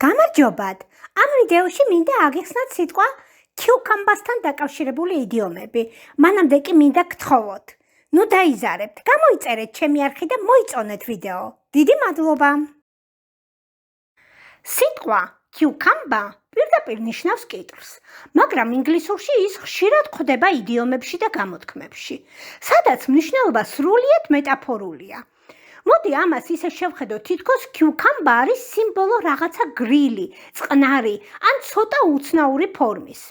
გამარჯობათ! ამ ვიდეოში მინდა აგიხსნათ სიტყვა cucumber-სთან დაკავშირებული იდიომები. მანამდე კი მინდა გთხოვოთ. ნუ დაიზარებთ, გამოიწერეთ ჩემი არხი და მოიწონეთ ვიდეო. დიდი მადლობა! სიტყვა cucumber პირდაპირ ნიშნავს კიტრს, მაგრამ ინგლისურში ის ხშირად გვხვდება იდიომებში და გამოთქმებში, სადაც მნიშვნელობა სრულიად მეტაფორულია. მოდი ამას ისე შევხედოთ, თითქოს cucumber არის სიმბოლო რაღაცა გრილი, წყნარი ან ცოტა უცნაური ფორმის.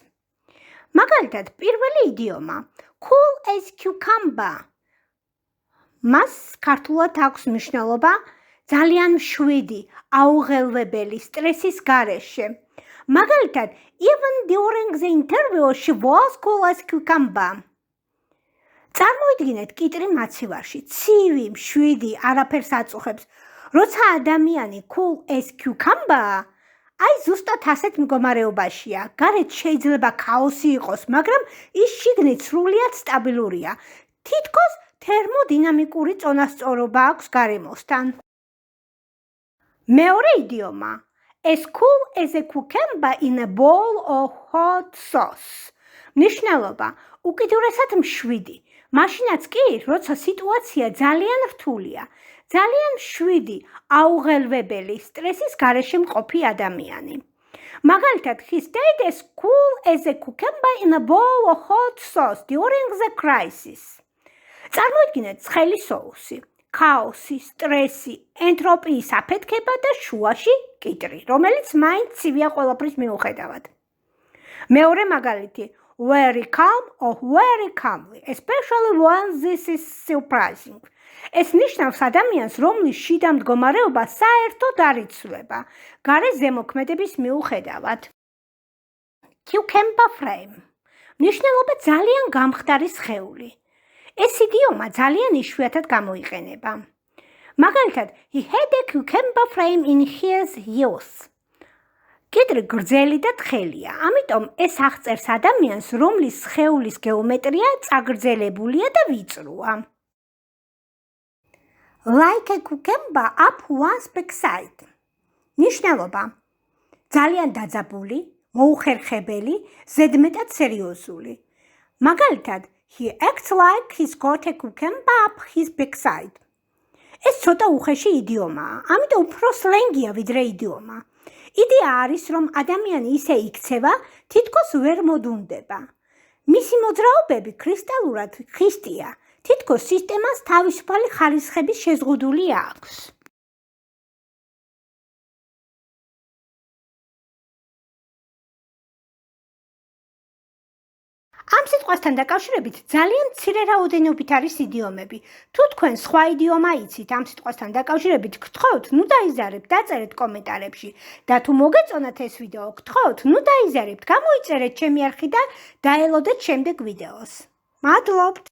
მაგალითად, პირველი იდიომა cool as cucumber. მას ქართულად აქვს მნიშვნელობა ძალიან მშვიდი, აუღელვებელი სტრესის გარეშე. მაგალითად, even during the interview she was cool as cucumber. წარმოიდგინეთ კიტრი მაცივარში, ცივი, მშვიდი, არაფერს აწუხებს. როცა ადამიანი cool as cucumber, აი ზუსტად ასეთ მდგომარეობაშია. გარეთ შეიძლება ქაოსი იყოს, მაგრამ ის შიგნით სრულიად სტაბილურია. თითქოს თერმოდინამიკური წონასწორობა აქვს გარემოსთან. მეორე იდიომა as cool as a cucumber in a bowl of hot sauce. მნიშვნელობა უკიდურესად მშვიდი. მაშინაც კი, როცა სიტუაცია ძალიან რთულია, ძალიან მშვიდი, აუღელვებელი, სტრესის გარეშე მყოფი ადამიანი. მაგალითად, he stayed as cool as a cucumber in a bowl of hot sauce during the crisis. წარმოიდგინეთ ცხელი соуსი, ქაოსი, სტრესი, ენტროპიის აფეთქება და შუაში კიტრი, რომელიც მაინც ცივია ყველაფრის მიუხედავად. მეორე მაგალითი very calm or very calmly, especially when this is surprising. ეს ნიშნავს ადამიანს, რომლის შიდა მდგომარეობა საერთოდ არ იცვლება, გარე ზემოქმედების მიუხედავად. Cucumber frame. მნიშვნელობა ძალიან გამხდარი სხეული. ეს იდიომა ძალიან იშვიათად გამოიყენება. მაგალითად, he had a cucumber frame in his youth. კიტრი გრძელი და თხელია, ამიტომ ეს აღწერს ადამიანს, რომლის სხეულის გეომეტრია წაგრძელებულია და ვიწროა. Like a cucumber up one's backside. მნიშვნელობა ძალიან დაძაბული, მოუხერხებელი, ზედმეტად სერიოზული. მაგალითად, he acts like he's got a cucumber up his backside. ეს ცოტა უხეში იდიომაა, ამიტომ უფრო სლენგია ვიდრე იდიომა. იდეა არის, რომ ადამიანი ისე იქცევა, თითქოს ვერ მოდუნდება. მისი მოძრაობები კრისტალურად ხისტია, თითქოს სისტემას თავისუფალი ხარისხების შეზღუდული აქვს. ამ სიტყვასთან დაკავშირებით ძალიან მცირე რაოდენობით არის იდიომები. თუ თქვენ სხვა იდიომა იცით ამ სიტყვასთან დაკავშირებით, გთხოვთ, ნუ დაიზარებთ, დაწერეთ კომენტარებში და თუ მოგეწონათ ეს ვიდეო, გთხოვთ, ნუ დაიზარებთ, გამოიწერეთ ჩემი არხი და დაელოდეთ შემდეგ ვიდეოს. მადლობთ!